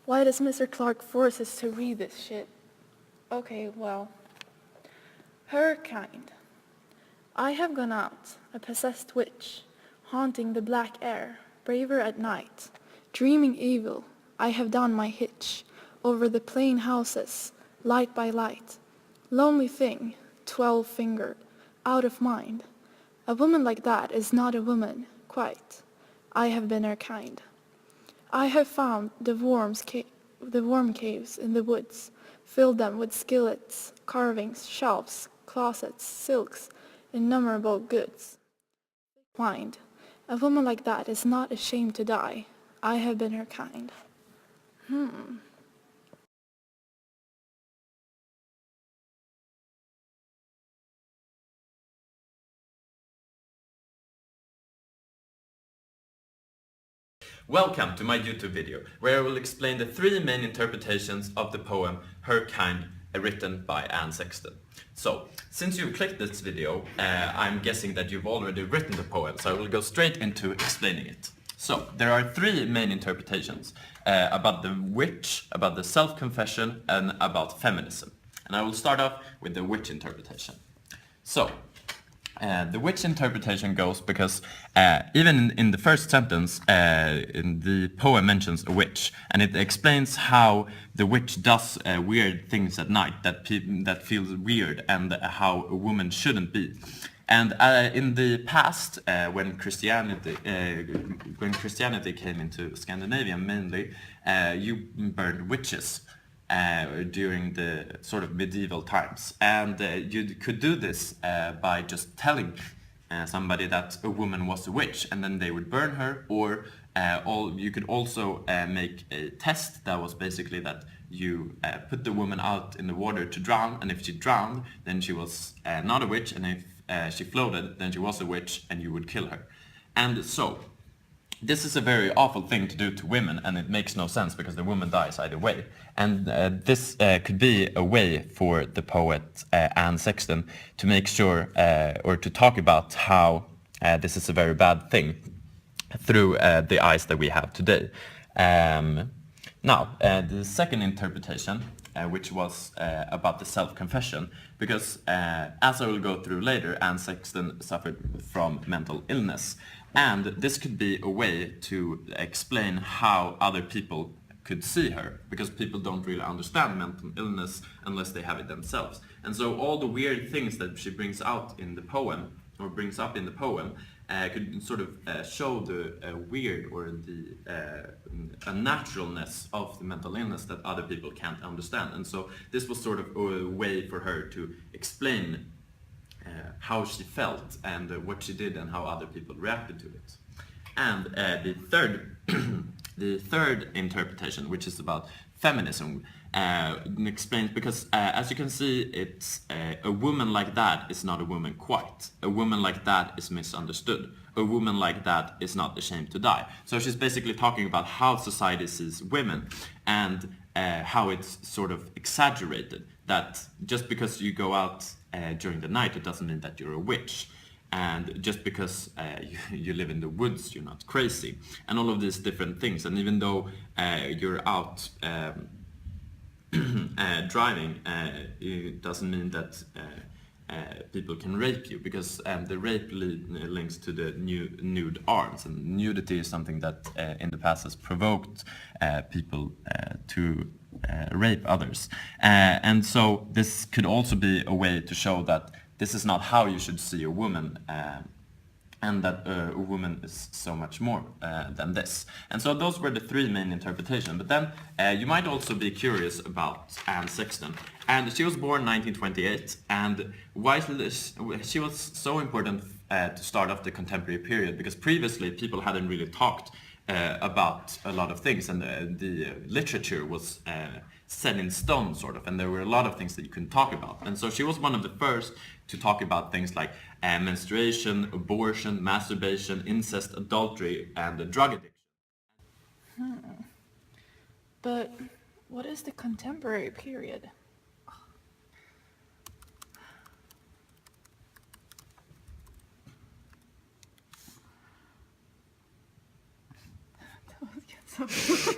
Why does Mr. Clark force us to read this shit? Okay, well. Her kind. I have gone out, a possessed witch, haunting the black air, braver at night, dreaming evil. I have done my hitch over the plain houses, light by light. Lonely thing, 12-fingered, out of mind. A woman like that is not a woman, quite. I have been her kind. I have found the worm caves in the woods, filled them with skillets, carvings, shelves, closets, silks, innumerable goods. Mind, a woman like that is not ashamed to die. I have been her kind. Welcome to my YouTube video, where I will explain the three main interpretations of the poem Her Kind, written by Anne Sexton. So, since you've clicked this video, I'm guessing that you've already written the poem, so I will go straight into explaining it. So, there are three main interpretations about the witch, about the self-confession, and about feminism. And I will start off with the witch interpretation. So, the witch interpretation goes because even in the first sentence, the poem mentions a witch, and it explains how the witch does weird things at night that feels weird, and how a woman shouldn't be. And in the past, when Christianity came into Scandinavia mainly, you burned witches during the sort of medieval times, and you could do this by just telling somebody that a woman was a witch, and then they would burn her, or you could also make a test that was basically that you put the woman out in the water to drown, and if she drowned, then she was not a witch, and if she floated, then she was a witch, and you would kill her. And so this is a very awful thing to do to women, and it makes no sense because the woman dies either way. And this could be a way for the poet Anne Sexton to make sure, or to talk about how this is a very bad thing through the eyes that we have today. Now, the second interpretation, which was about the self-confession, because as I will go through later, Anne Sexton suffered from mental illness. And this could be a way to explain how other people could see her, because people don't really understand mental illness unless they have it themselves. And so all the weird things that she brings out in the poem, or brings up in the poem, could sort of show the weird or the unnaturalness of the mental illness that other people can't understand. And so this was sort of a way for her to explain how she felt and what she did and how other people reacted to it. And the third interpretation, which is about feminism, explains because as you can see, it's a woman like that is not a woman quite. A woman like that is misunderstood. A woman like that is not ashamed to die. So she's basically talking about how society sees women, and how it's sort of exaggerated, that just because you go out during the night, it doesn't mean that you're a witch. And just because you live in the woods, you're not crazy. And all of these different things. And even though you're out driving, it doesn't mean that people can rape you, because the rape links to the nude arms, and nudity is something that in the past has provoked people to rape others. And so this could also be a way to show that this is not how you should see a woman, and that a woman is so much more than this. And so those were the three main interpretations. But then you might also be curious about Anne Sexton. And she was born 1928, and why she was so important to start off the contemporary period, because previously people hadn't really talked about a lot of things, and the literature was set in stone, sort of, and there were a lot of things that you couldn't talk about. And so she was one of the first to talk about things like menstruation, abortion, masturbation, incest, adultery, and drug addiction. But what is the contemporary period? That was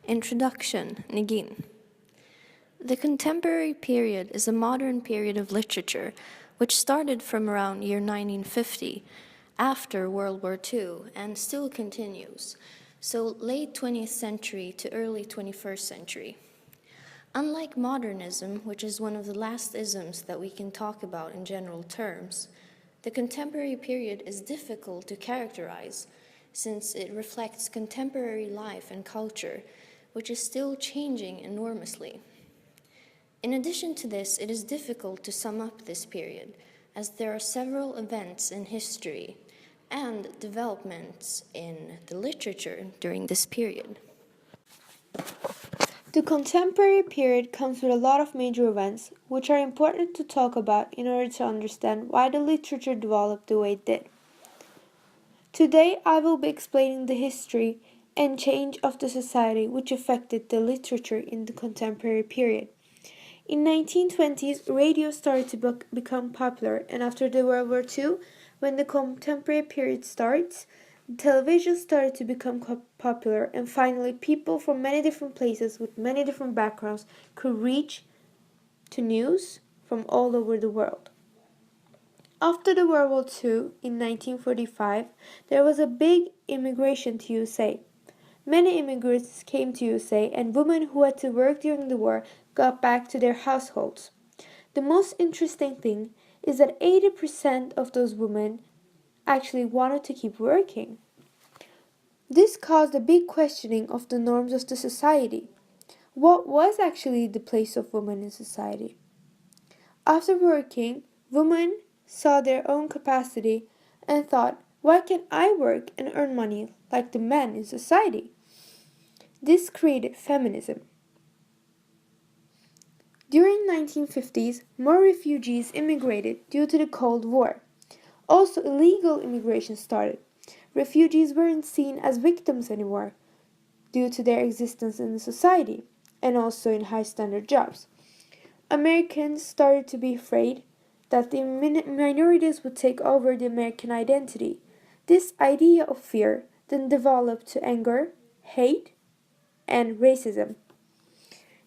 Introduction, Nigin. The contemporary period is a modern period of literature which started from around year 1950, after World War II, and still continues, so late 20th century to early 21st century. Unlike modernism, which is one of the last isms that we can talk about in general terms, the contemporary period is difficult to characterize since it reflects contemporary life and culture, which is still changing enormously. In addition to this, it is difficult to sum up this period, as there are several events in history and developments in the literature during this period. The contemporary period comes with a lot of major events, which are important to talk about in order to understand why the literature developed the way it did. Today I will be explaining the history and change of the society which affected the literature in the contemporary period. In 1920s, radio started to become popular, and after the World War II, when the contemporary period starts, television started to become popular, and finally people from many different places with many different backgrounds could reach to news from all over the world. After the World War II, in 1945, there was a big immigration to USA. Many immigrants came to USA, and women who had to work during the war got back to their households. The most interesting thing is that 80% of those women actually wanted to keep working. This caused a big questioning of the norms of the society. What was actually the place of women in society? After working, women saw their own capacity and thought, why can't I work and earn money like the men in society? This created feminism. During 1950s, more refugees immigrated due to the Cold War. Also, illegal immigration started. Refugees weren't seen as victims anymore due to their existence in the society and also in high-standard jobs. Americans started to be afraid that the minorities would take over the American identity. This idea of fear then developed to anger, hate, and racism.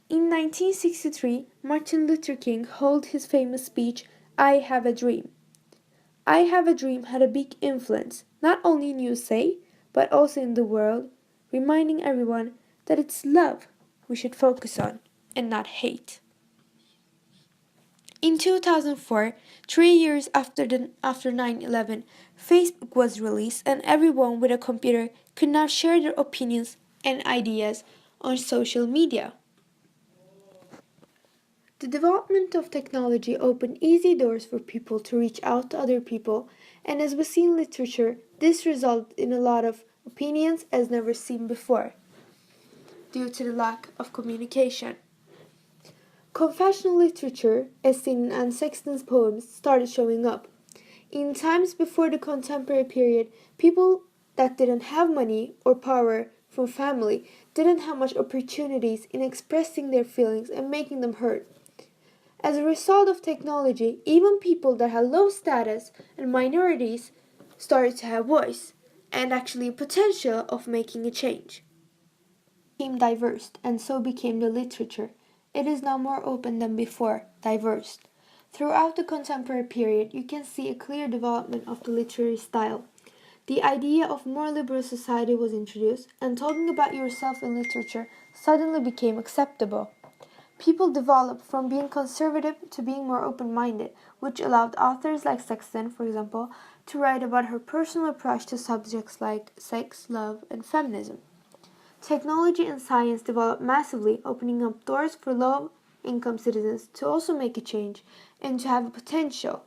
In 1963, Martin Luther King held his famous speech, I Have a Dream. I Have a Dream had a big influence, not only in USA, but also in the world, reminding everyone that it's love we should focus on and not hate. In 2004, 3 years after 9/11, Facebook was released and everyone with a computer could now share their opinions and ideas on social media. The development of technology opened easy doors for people to reach out to other people, and as we see in literature, this resulted in a lot of opinions as never seen before, due to the lack of communication. Confessional literature, as seen in Anne Sexton's poems, started showing up. In times before the contemporary period, people that didn't have money or power from family didn't have much opportunities in expressing their feelings and making them heard. As a result of technology, even people that had low status and minorities started to have voice and actually potential of making a change. Became diverse, and so became the literature. It is now more open than before, diverse. Throughout the contemporary period, you can see a clear development of the literary style. The idea of more liberal society was introduced, and talking about yourself in literature suddenly became acceptable. People developed from being conservative to being more open-minded, which allowed authors like Sexton, for example, to write about her personal approach to subjects like sex, love, and feminism. Technology and science developed massively, opening up doors for low-income citizens to also make a change and to have a potential.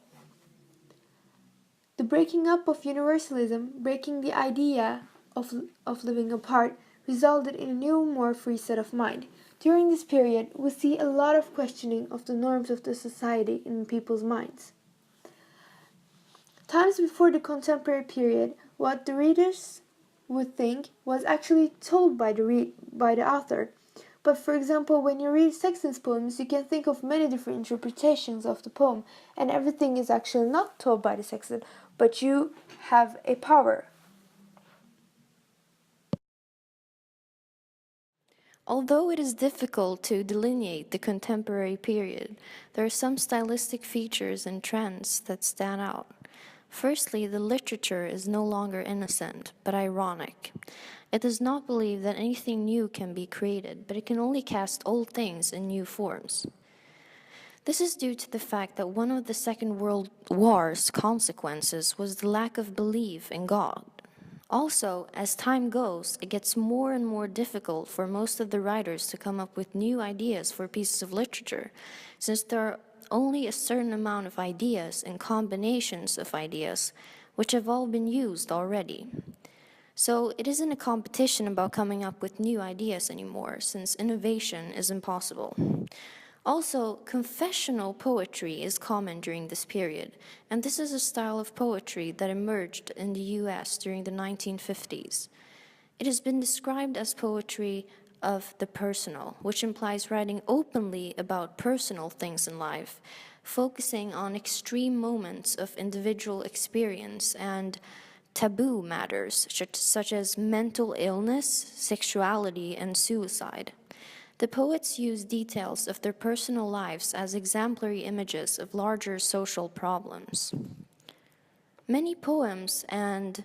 The breaking up of universalism, breaking the idea of living apart, resulted in a new, more free set of mind. During this period, we see a lot of questioning of the norms of the society in people's minds. Times before the contemporary period, what the readers would think was actually told by the author. But for example, when you read Sexton's poems, you can think of many different interpretations of the poem, and everything is actually not told by the Sexton, but you have a power. Although it is difficult to delineate the contemporary period, there are some stylistic features and trends that stand out. Firstly, the literature is no longer innocent, but ironic. It does not believe that anything new can be created, but it can only cast old things in new forms. This is due to the fact that one of the Second World War's consequences was the lack of belief in God. Also, as time goes, it gets more and more difficult for most of the writers to come up with new ideas for pieces of literature, since there are only a certain amount of ideas and combinations of ideas, which have all been used already. So it isn't a competition about coming up with new ideas anymore, since innovation is impossible. Also, confessional poetry is common during this period, and this is a style of poetry that emerged in the US during the 1950s. It has been described as poetry of the personal, which implies writing openly about personal things in life, focusing on extreme moments of individual experience and taboo matters such as mental illness, sexuality, and suicide. The poets use details of their personal lives as exemplary images of larger social problems. Many poems and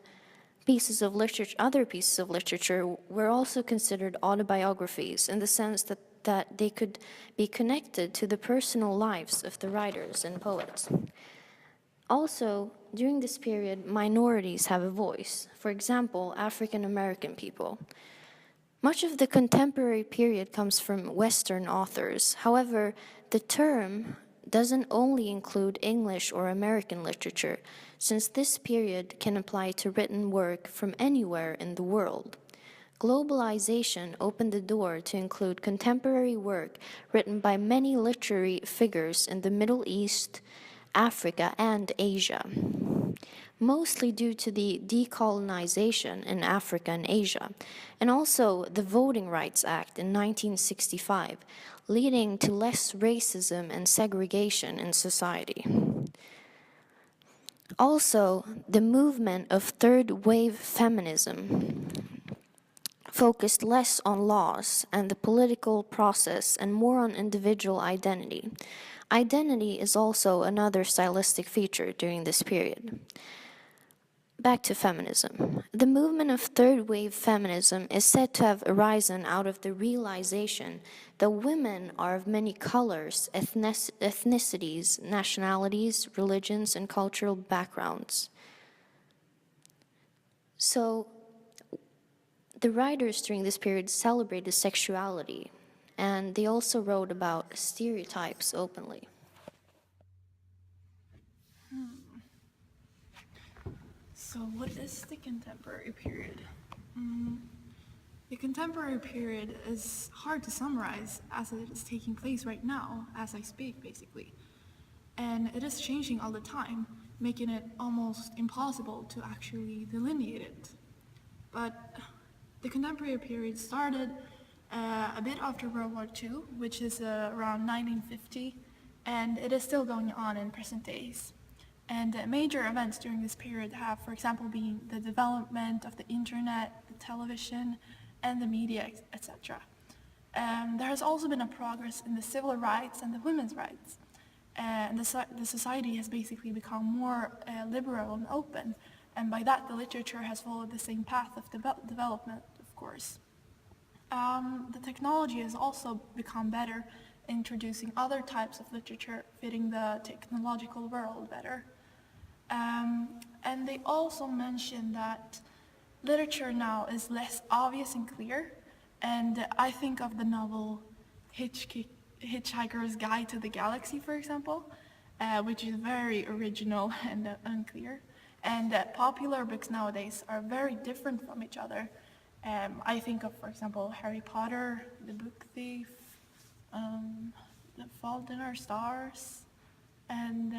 other pieces of literature were also considered autobiographies in the sense that they could be connected to the personal lives of the writers and poets. Also, during this period, minorities have a voice. For example, African American people. Much of the contemporary period comes from Western authors. However, the term doesn't only include English or American literature, since this period can apply to written work from anywhere in the world. Globalization opened the door to include contemporary work written by many literary figures in the Middle East, Africa, and Asia, mostly due to the decolonization in Africa and Asia, and also the Voting Rights Act in 1965, leading to less racism and segregation in society. Also, the movement of third wave feminism focused less on laws and the political process and more on individual identity. Identity is also another stylistic feature during this period. Back to feminism. The movement of third wave feminism is said to have arisen out of the realization that women are of many colors, ethnicities, nationalities, religions, and cultural backgrounds. So, the writers during this period celebrated sexuality, and they also wrote about stereotypes openly. So what is the contemporary period? The contemporary period is hard to summarize as it is taking place right now, as I speak, basically. And it is changing all the time, making it almost impossible to actually delineate it. But the contemporary period started a bit after World War II, which is around 1950, and it is still going on in present days. And major events during this period have, for example, been the development of the internet, the television, and the media, etc. There has also been a progress in the civil rights and the women's rights. And the society has basically become more liberal and open, and by that the literature has followed the same path of development, of course. The technology has also become better, introducing other types of literature fitting the technological world better. And they also mention that literature now is less obvious and clear, and I think of the novel Hitchhiker's Guide to the Galaxy, for example, which is very original and unclear, and popular books nowadays are very different from each other. I think of, for example, Harry Potter, The Book Thief, The Fault in Our Stars, and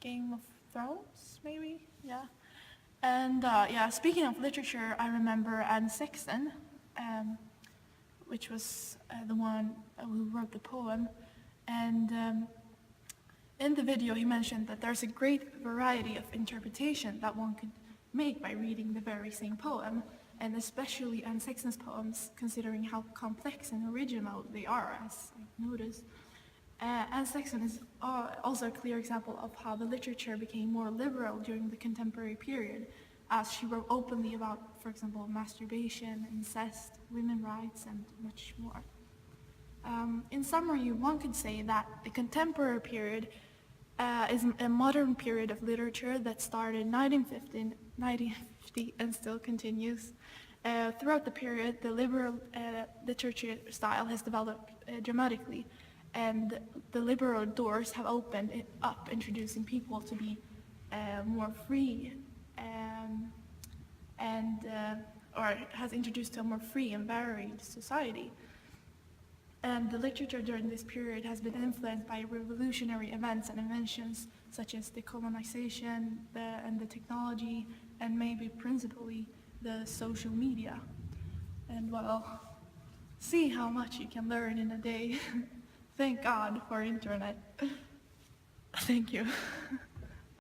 Game of Thrones, maybe, yeah. And speaking of literature, I remember Anne Sexton, which was the one who wrote the poem. And in the video, he mentioned that there's a great variety of interpretation that one could make by reading the very same poem. and especially Anne Sexton's poems, considering how complex and original they are, as I noticed. Anne Sexton is also a clear example of how the literature became more liberal during the contemporary period, as she wrote openly about, for example, masturbation, incest, women's rights, and much more. In summary, one could say that the contemporary period is a modern period of literature that started in 1950 and still continues. Throughout the period, the liberal literature style has developed dramatically, and the liberal doors have opened up, introducing people to be more free, or has introduced to a more free and varied society. And the literature during this period has been influenced by revolutionary events and inventions such as decolonization and the technology, and maybe principally the social media. And well, see how much you can learn in a day. Thank God for internet. Thank you.